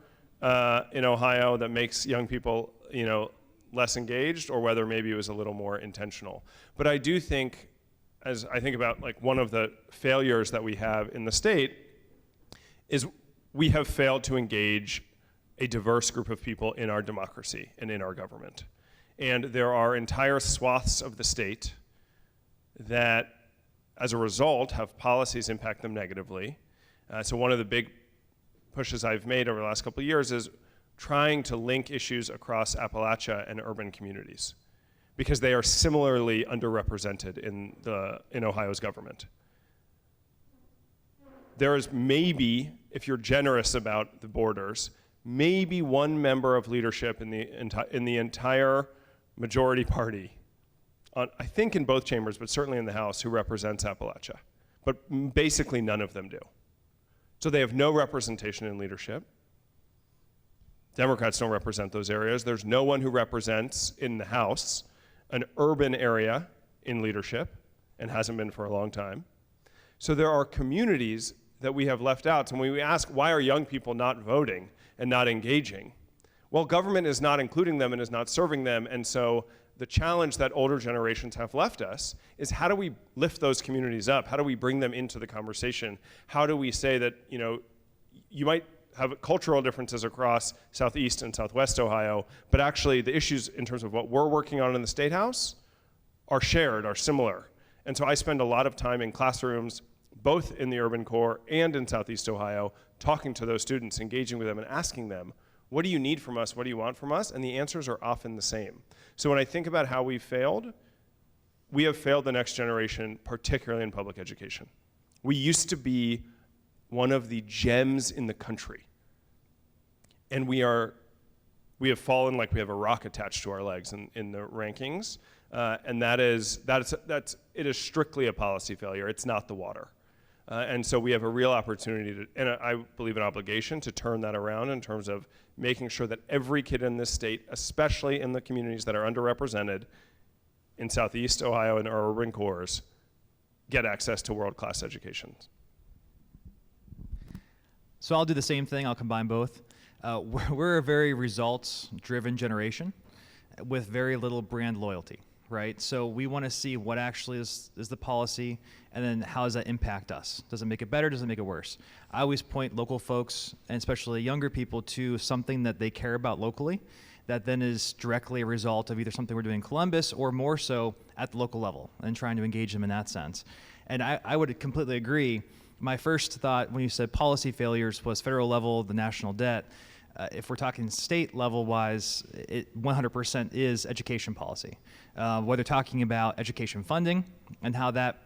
in Ohio that makes young people, less engaged, or whether maybe it was a little more intentional. But I do think, as I think about like one of the failures that we have in the state, is we have failed to engage a diverse group of people in our democracy and in our government. And there are entire swaths of the state that, as a result, have policies impact them negatively. So one of the big pushes I've made over the last couple of years is trying to link issues across Appalachia and urban communities, because they are similarly underrepresented in Ohio's government. There is maybe, if you're generous about the borders, maybe one member of leadership in the entire majority party, I think in both chambers, but certainly in the House, who represents Appalachia. But basically none of them do. So they have no representation in leadership. Democrats don't represent those areas. There's no one who represents in the House an urban area in leadership, and hasn't been for a long time. So there are communities that we have left out. So when we ask, why are young people not voting and not engaging? Well, government is not including them and is not serving them, and so the challenge that older generations have left us is, how do we lift those communities up? How do we bring them into the conversation? How do we say that, you might have cultural differences across Southeast and Southwest Ohio, but actually the issues in terms of what we're working on in the State House are shared, are similar. And so I spend a lot of time in classrooms, both in the urban core and in Southeast Ohio, talking to those students, engaging with them and asking them, what do you need from us? What do you want from us? And the answers are often the same. So when I think about how we have failed the next generation, particularly in public education. We used to be one of the gems in the country. And we have fallen like we have a rock attached to our legs in the rankings. And it is strictly a policy failure. It's not the water. And so we have a real opportunity and I believe an obligation to turn that around in terms of making sure that every kid in this state, especially in the communities that are underrepresented in Southeast Ohio and our urban cores, get access to world-class education. So I'll do the same thing. I'll combine both. We're a very results-driven generation with very little brand loyalty, right? So we want to see what actually is the policy, and then how does that impact us? Does it make it better? Does it make it worse? I always point local folks, and especially younger people, to something that they care about locally that then is directly a result of either something we're doing in Columbus or more so at the local level, and trying to engage them in that sense. And I would completely agree. My first thought when you said policy failures was federal level, the national debt. If we're talking state level wise, it 100% is education policy. Whether talking about education funding and how that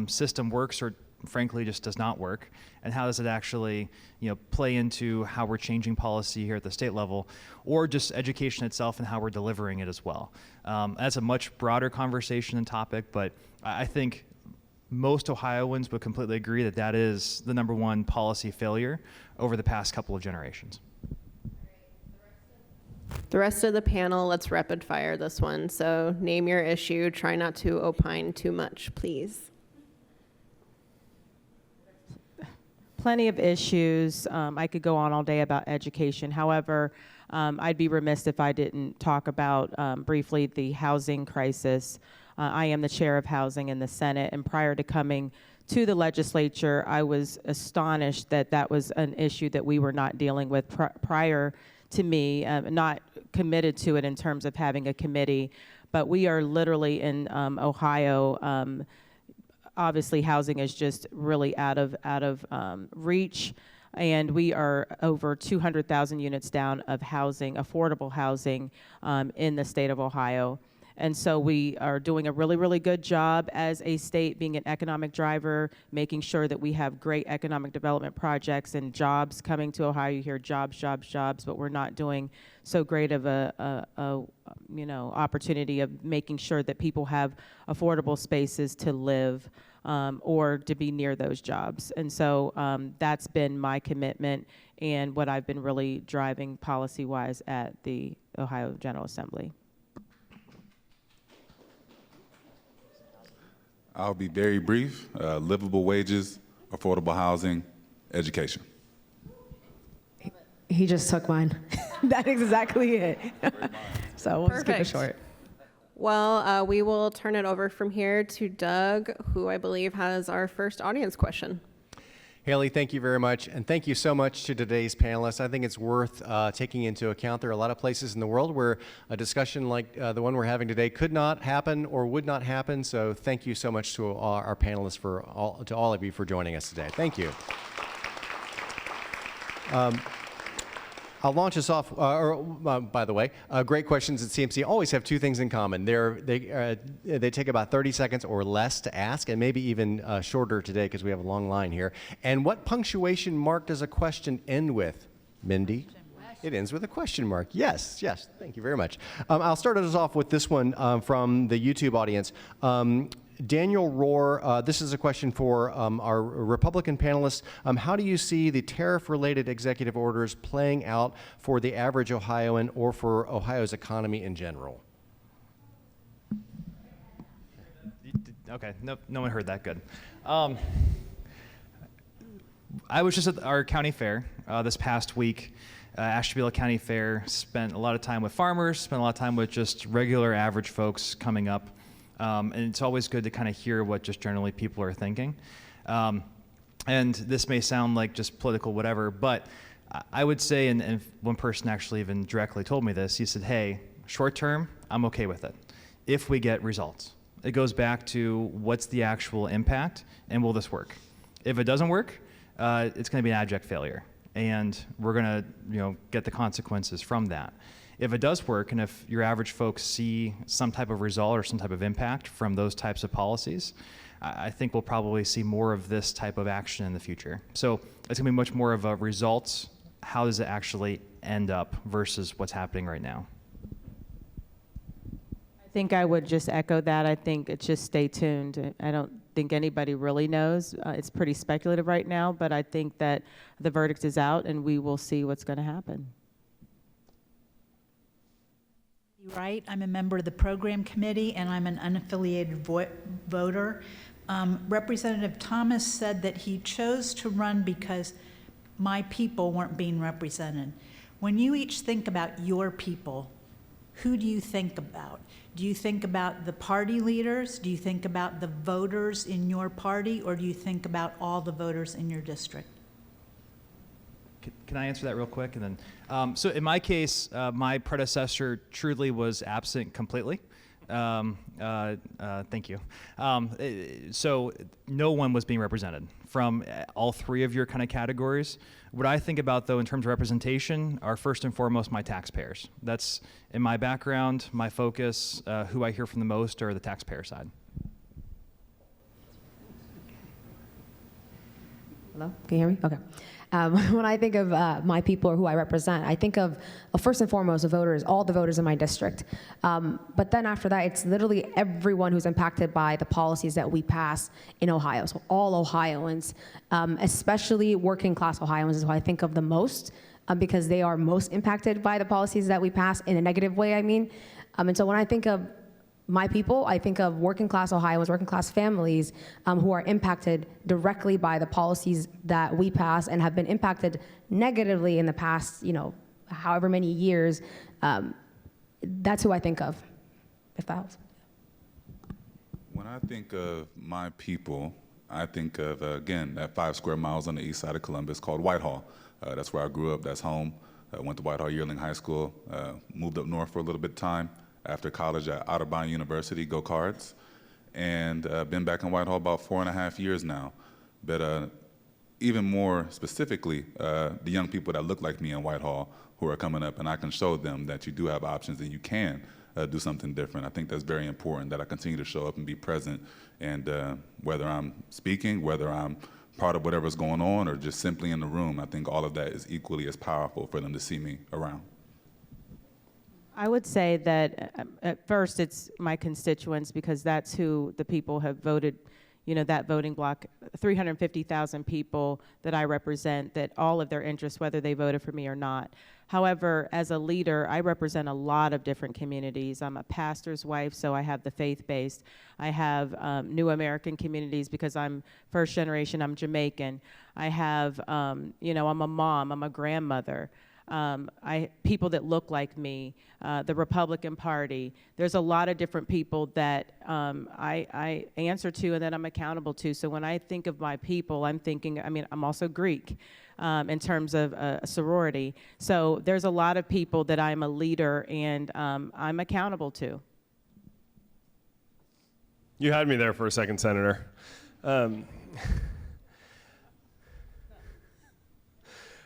system works or frankly just does not work, and how does it actually play into how we're changing policy here at the state level, or just education itself and how we're delivering it as well. That's a much broader conversation and topic, but I think most Ohioans would completely agree that that is the number one policy failure over the past couple of generations. The rest of the panel, let's rapid fire this one. So name your issue, try not to opine too much, please. Plenty of issues. I could go on all day about education. However, I'd be remiss if I didn't talk about briefly the housing crisis. I am the chair of housing in the Senate, and prior to coming to the legislature, I was astonished that that was an issue that we were not dealing with prior to me, not committed to it in terms of having a committee. But we are literally in Ohio. Obviously, housing is just really out of reach, and we are over 200,000 units down of housing, affordable housing, in the state of Ohio. And so we are doing a really, really good job as a state, being an economic driver, making sure that we have great economic development projects and jobs coming to Ohio. You hear jobs, jobs, jobs, but we're not doing so great of a opportunity of making sure that people have affordable spaces to live or to be near those jobs. And so that's been my commitment and what I've been really driving policy-wise at the Ohio General Assembly. I'll be very brief. Livable wages, affordable housing, education. He just took mine. That is exactly it. So we'll just keep it Perfect. short. Well, we will turn it over from here to Doug, who I believe has our first audience question. Haley, thank you very much, and thank you so much to today's panelists. I think it's worth taking into account there are a lot of places in the world where a discussion like the one we're having today could not happen or would not happen, so thank you so much to our panelists, to all of you for joining us today. Thank you. I'll launch us off, by the way, great questions at CMC always have two things in common. They take about 30 seconds or less to ask, and maybe even shorter today because we have a long line here. And what punctuation mark does a question end with, Mindy? It ends with a question mark. Yes, yes, thank you very much. I'll start us off with this one from the YouTube audience. Daniel Rohr, this is a question for our Republican panelists. How do you see the tariff-related executive orders playing out for the average Ohioan or for Ohio's economy in general? Okay, no one heard that. Good. I was just at our county fair this past week. Ashtabula County Fair, spent a lot of time with farmers, spent a lot of time with just regular average folks coming up. And it's always good to kind of hear what just generally people are thinking. And this may sound like just political whatever, but I would say, and one person actually even directly told me this, he said, hey, short term, I'm okay with it if we get results. It goes back to what's the actual impact and will this work? If it doesn't work, it's going to be an abject failure. And we're going to get the consequences from that. If it does work, and if your average folks see some type of result or some type of impact from those types of policies, I think we'll probably see more of this type of action in the future. So it's going to be much more of a results, how does it actually end up versus what's happening right now. I think I would just echo that. I think it's just stay tuned. I don't think anybody really knows. It's pretty speculative right now, but I think that the verdict is out and we will see what's going to happen. Right. I'm a member of the program committee, and I'm an unaffiliated voter. Representative Thomas said that he chose to run because my people weren't being represented. When you each think about your people, who do you think about? Do you think about the party leaders? Do you think about the voters in your party? Or do you think about all the voters in your district? Can I answer that real quick? And then, so in my case, my predecessor truly was absent completely. Thank you. So no one was being represented from all three of your kind of categories. What I think about, though, in terms of representation are first and foremost my taxpayers. That's in my background, my focus, who I hear from the most are the taxpayer side. Hello? Can you hear me? Okay. When I think of my people or who I represent, I think of, first and foremost, the voters, all the voters in my district. But then after that, it's literally everyone who's impacted by the policies that we pass in Ohio. So all Ohioans, especially working class Ohioans is who I think of the most because they are most impacted by the policies that we pass in a negative way, I mean. And so when I think of my people, I think of working class Ohioans, working class families who are impacted directly by the policies that we pass and have been impacted negatively in the past, however many years. That's who I think of, if that helps. When I think of my people, I think of, again, that 5 square miles on the east side of Columbus called Whitehall. That's where I grew up. That's home. Went to Whitehall Yearling High School. Moved up north for a little bit of time. After college at Otterbein University, go Cards. And been back in Whitehall about 4.5 years now. But even more specifically, the young people that look like me in Whitehall who are coming up, and I can show them that you do have options and you can do something different. I think that's very important, that I continue to show up and be present. And whether I'm speaking, whether I'm part of whatever's going on, or just simply in the room, I think all of that is equally as powerful for them to see me around. I would say that at first it's my constituents, because that's who the people have voted, you know, that voting block, 350,000 people that I represent, that all of their interests, whether they voted for me or not. However, as a leader, I represent a lot of different communities. I'm a pastor's wife, so I have the faith-based. I have New American communities because I'm first generation, I'm Jamaican. I have, you know, I'm a mom, I'm a grandmother. People that look like me, the Republican Party. There's a lot of different people that I answer to and that I'm accountable to. So when I think of my people, I'm thinking, I mean, I'm also Greek in terms of a sorority. So there's a lot of people that I'm a leader and I'm accountable to. You had me there for a second, Senator.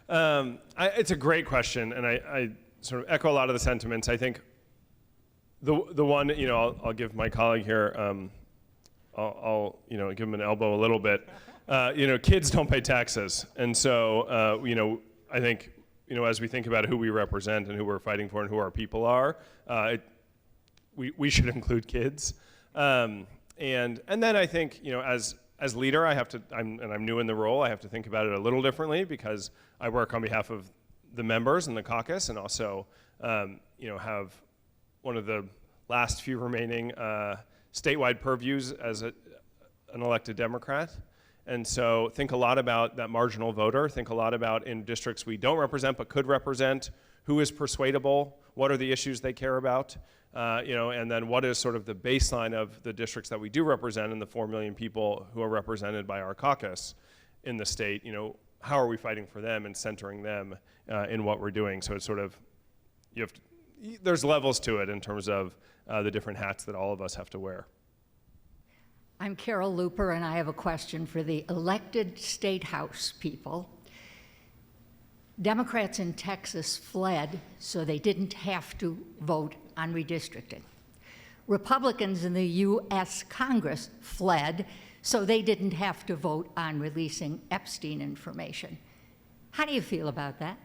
It's a great question, and I sort of echo a lot of the sentiments. I think the one, you know, I'll give my colleague here, I'll you know, give him an elbow a little bit. You know, kids don't pay taxes, and so you know, I think, you know, as we think about who we represent and who we're fighting for and who our people are, we should include kids. And then I think, you know, as leader, I have to, I'm new in the role, I have to think about it a little differently, because I work on behalf of the members in the caucus, and also, you know, have one of the last few remaining statewide purviews as an elected Democrat. And so think a lot about that marginal voter, think a lot about in districts we don't represent but could represent, who is persuadable, what are the issues they care about, you know, and then what is sort of the baseline of the districts that we do represent and the 4 million people who are represented by our caucus in the state, you know, how are we fighting for them and centering them in what we're doing? So it's sort of, there's levels to it in terms of the different hats that all of us have to wear. I'm Carol Looper, and I have a question for the elected state house people. Democrats in Texas fled so they didn't have to vote on redistricting. Republicans in the U.S. Congress fled so they didn't have to vote on releasing Epstein information. How do you feel about that?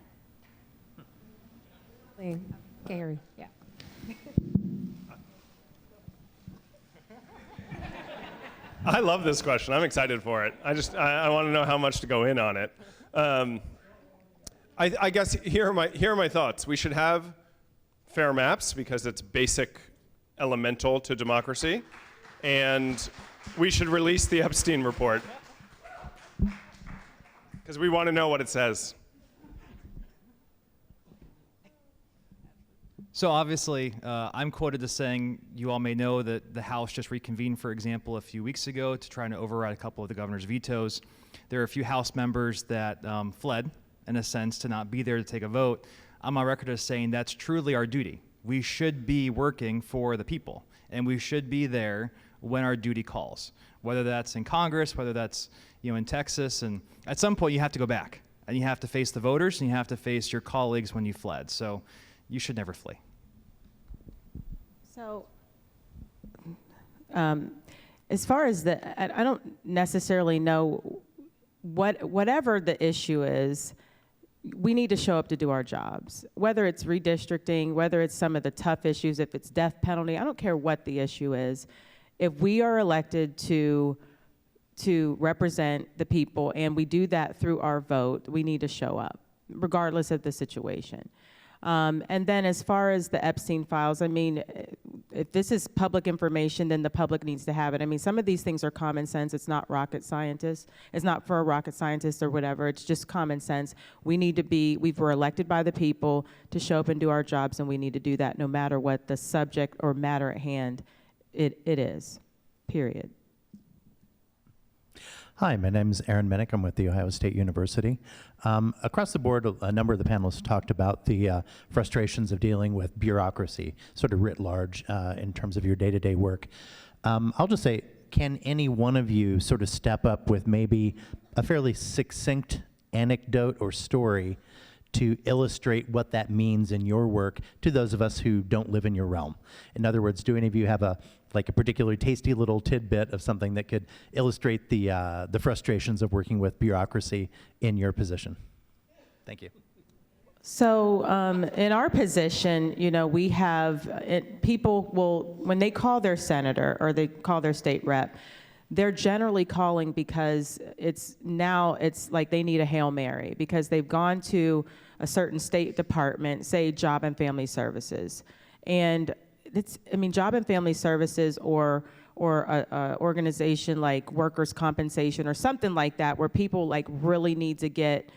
Gary, yeah. I love this question. I'm excited for it. I want to know how much to go in on it. I guess here are my thoughts. We should have fair maps because it's basic, elemental to democracy, and we should release the Epstein report because we want to know what it says. So obviously, I'm quoted as saying, you all may know that the House just reconvened, for example, a few weeks ago to try to override a couple of the governor's vetoes. There are a few House members that fled, in a sense, to not be there to take a vote. I'm on record as saying that's truly our duty. We should be working for the people, and we should be there when our duty calls, whether that's in Congress, whether that's, you know, in Texas, and at some point you have to go back, and you have to face the voters, and you have to face your colleagues when you fled. So you should never flee. So, as far as I don't necessarily know whatever the issue is, we need to show up to do our jobs. Whether it's redistricting, whether it's some of the tough issues, if it's death penalty, I don't care what the issue is. If we are elected to represent the people and we do that through our vote, we need to show up, regardless of the situation. And then as far as the Epstein files, I mean, if this is public information, then the public needs to have it. I mean, some of these things are common sense. It's not rocket scientists. It's not for a rocket scientist or whatever. It's just common sense. We need to be, we were elected by the people to show up and do our jobs, and we need to do that no matter what the subject or matter at hand it is, period. Hi, my name is Aaron Minnick. I'm with The Ohio State University. Across the board, a number of the panelists talked about the frustrations of dealing with bureaucracy, sort of writ large, in terms of your day-to-day work. I'll just say, can any one of you sort of step up with maybe a fairly succinct anecdote or story to illustrate what that means in your work to those of us who don't live in your realm? In other words, do any of you have a particularly tasty little tidbit of something that could illustrate the frustrations of working with bureaucracy in your position? Thank you. So in our position, we have people will, when they call their senator or they call their state rep, they're generally calling because it's like they need a Hail Mary because they've gone to a certain state department, say Job and Family Services, and Job and Family Services or a organization like Workers' Compensation or something like that, where people really need to get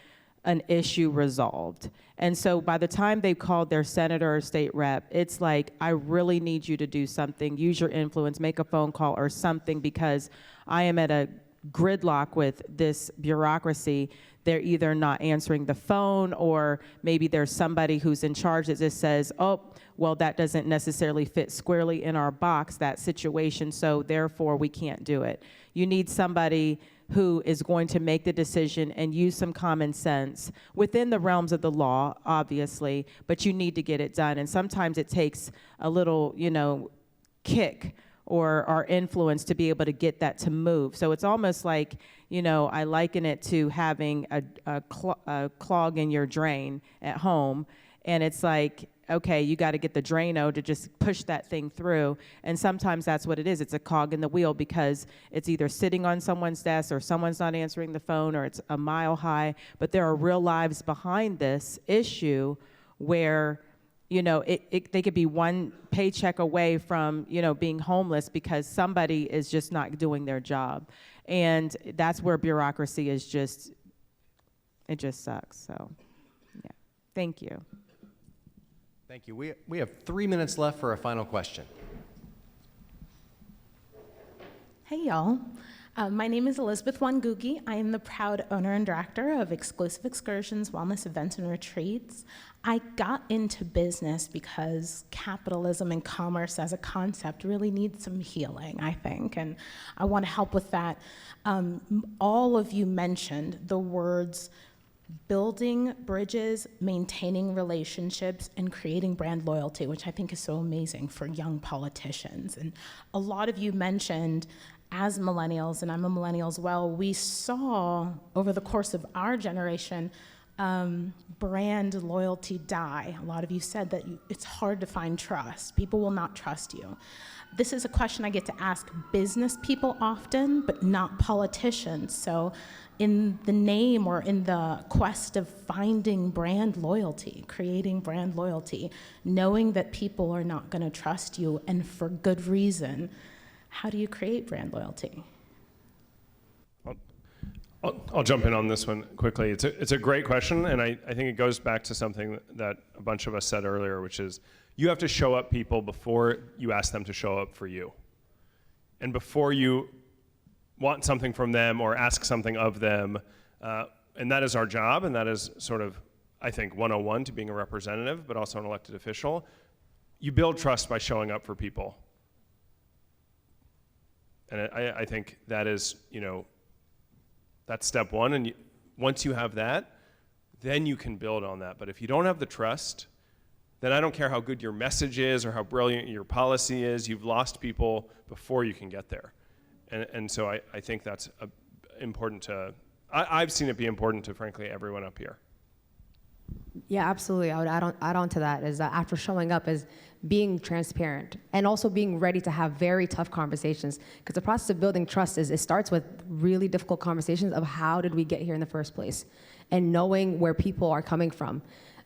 an issue resolved. And so by the time they've called their senator or state rep, it's like, I really need you to do something, use your influence, make a phone call or something, because I am at a gridlock with this bureaucracy. They're either not answering the phone, or maybe there's somebody who's in charge that just says, oh, well, that doesn't necessarily fit squarely in our box, that situation, so therefore we can't do it. You need somebody who is going to make the decision and use some common sense within the realms of the law, obviously, but you need to get it done. And sometimes it takes a little, kick or our influence to be able to get that to move. So it's almost like, I liken it to having a clog in your drain at home, and it's like, okay, you got to get the Drano to just push that thing through. And sometimes that's what it is. It's a cog in the wheel because it's either sitting on someone's desk or someone's not answering the phone or it's a mile high. But there are real lives behind this issue where, they could be one paycheck away from, being homeless because somebody is just not doing their job. And that's where bureaucracy is it just sucks. So, yeah. Thank you. Thank you. We have 3 minutes left for a final question. Hey, y'all. My name is Elizabeth Wangugi. I am the proud owner and director of Exclusive Excursions, Wellness Events, and Retreats. I got into business because capitalism and commerce as a concept really needs some healing, I think, and I want to help with that. All of you mentioned the words building bridges, maintaining relationships, and creating brand loyalty, which I think is so amazing for young politicians. And a lot of you mentioned, as millennials, and I'm a millennial as well, we saw over the course of our generation brand loyalty die. A lot of you said that it's hard to find trust. People will not trust you. This is a question I get to ask business people often, but not politicians. So in the name or in the quest of finding brand loyalty, creating brand loyalty, knowing that people are not going to trust you and for good reason, how do you create brand loyalty? I'll jump in on this one quickly. It's a great question, and I think it goes back to something that a bunch of us said earlier, which is you have to show up people before you ask them to show up for you. And before you want something from them or ask something of them, and that is our job, and that is sort of, I think, 101 to being a representative, but also an elected official. You build trust by showing up for people. And I think that is, that's step one. And once you have that, then you can build on that. But if you don't have the trust, then I don't care how good your message is or how brilliant your policy is, you've lost people before you can get there. And so I think that's important to, I've seen it be important to, frankly, everyone up here. Yeah, absolutely. I would add on to that is that after showing up is being transparent and also being ready to have very tough conversations, because the process of building trust it starts with really difficult conversations of how did we get here in the first place and knowing where people are coming from.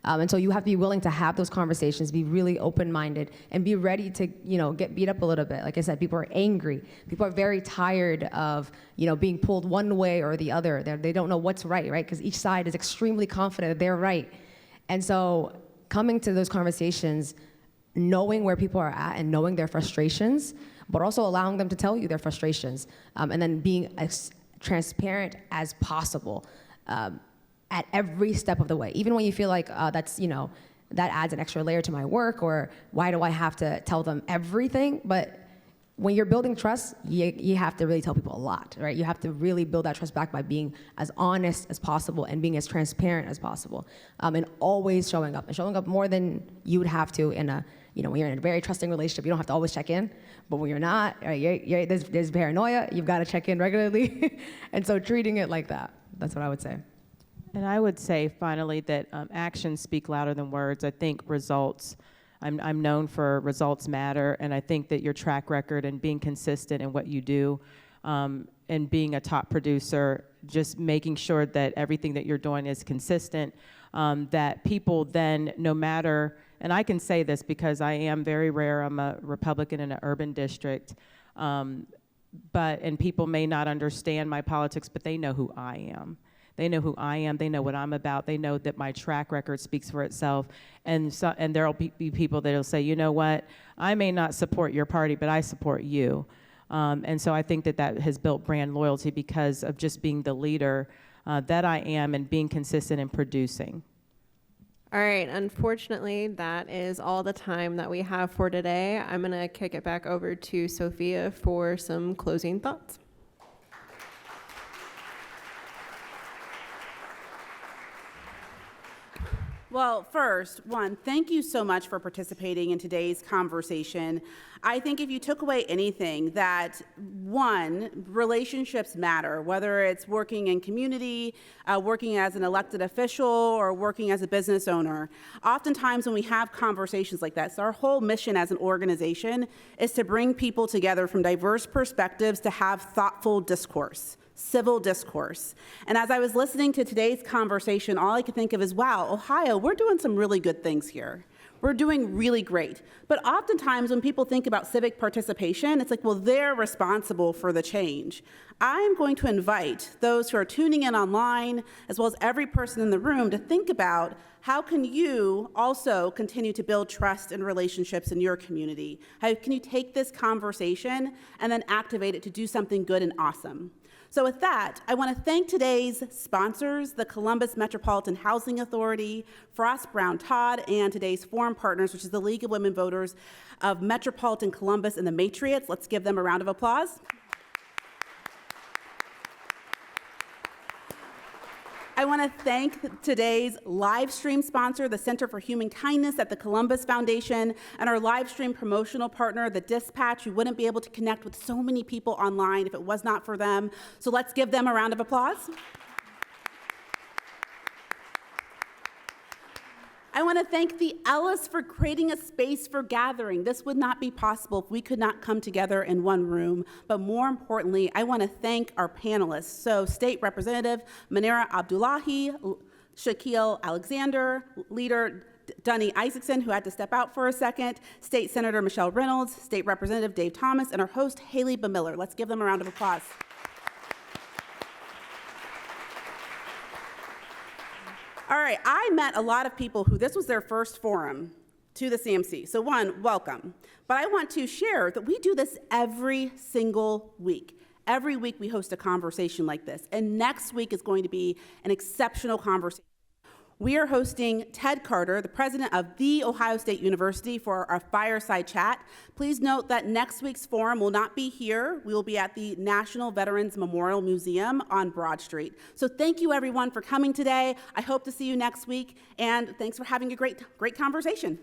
And so you have to be willing to have those conversations, be really open-minded, and be ready to, get beat up a little bit. Like I said, people are angry. People are very tired of, being pulled one way or the other. They don't know what's right? Because each side is extremely confident that they're right. And so coming to those conversations, knowing where people are at and knowing their frustrations, but also allowing them to tell you their frustrations, and then being transparent as possible at every step of the way. Even when you feel like that's, that adds an extra layer to my work, or why do I have to tell them everything? But when you're building trust, you have to really tell people a lot, right? You have to really build that trust back by being as honest as possible and being as transparent as possible, and always showing up, and showing up more than you would have to in a, when you're in a very trusting relationship. You don't have to always check in, but when you're not, right, there's paranoia. You've got to check in regularly, and so treating it like that. That's what I would say. And I would say finally that actions speak louder than words. I think results. I'm known for results matter, and I think that your track record and being consistent in what you do, and being a top producer, just making sure that everything that you're doing is consistent, that people then, no matter, and I can say this because I am very rare, I'm a Republican in an urban district, and people may not understand my politics, but they know who I am. They know who I am. They know what I'm about. They know that my track record speaks for itself. And there will be people that will say, you know what, I may not support your party, but I support you. And so I think that has built brand loyalty because of just being the leader that I am and being consistent in producing. All right, unfortunately, that is all the time that we have for today. I'm going to kick it back over to Sophia for some closing thoughts. Well, first, thank you so much for participating in today's conversation. I think if you took away anything, that relationships matter, whether it's working in community, working as an elected official, or working as a business owner. Oftentimes when we have conversations like that, so our whole mission as an organization is to bring people together from diverse perspectives to have thoughtful discourse. Civil discourse. And as I was listening to today's conversation, all I could think of is, wow, Ohio, we're doing some really good things here. We're doing really great. But oftentimes when people think about civic participation, it's like, well, they're responsible for the change. I'm going to invite those who are tuning in online, as well as every person in the room, to think about how can you also continue to build trust and relationships in your community? How can you take this conversation and then activate it to do something good and awesome? So with that, I want to thank today's sponsors, the Columbus Metropolitan Housing Authority, Frost Brown Todd, and today's forum partners, which is the League of Women Voters of Metropolitan Columbus and the Matriots. Let's give them a round of applause. I want to thank today's live stream sponsor, the Center for Human Kindness at the Columbus Foundation, and our live stream promotional partner, the Dispatch. We wouldn't be able to connect with so many people online if it was not for them. So let's give them a round of applause. I want to thank the Ellis for creating a space for gathering. This would not be possible if we could not come together in one room. But more importantly, I want to thank our panelists. So State Representative Munira Abdullahi, Shaquille Alexander, Leader Dani Isaacsohn, who had to step out for a second, State Senator Michele Reynolds, State Representative Dave Thomas, and our host, Haley BeMiller. Let's give them a round of applause. All right, I met a lot of people who this was their first forum to the CMC. So welcome. But I want to share that we do this every single week. Every week we host a conversation like this. And next week is going to be an exceptional conversation. We are hosting Ted Carter, the president of The Ohio State University, for our fireside chat. Please note that next week's forum will not be here. We will be at the National Veterans Memorial Museum on Broad Street. So thank you, everyone, for coming today. I hope to see you next week, and thanks for having a great conversation.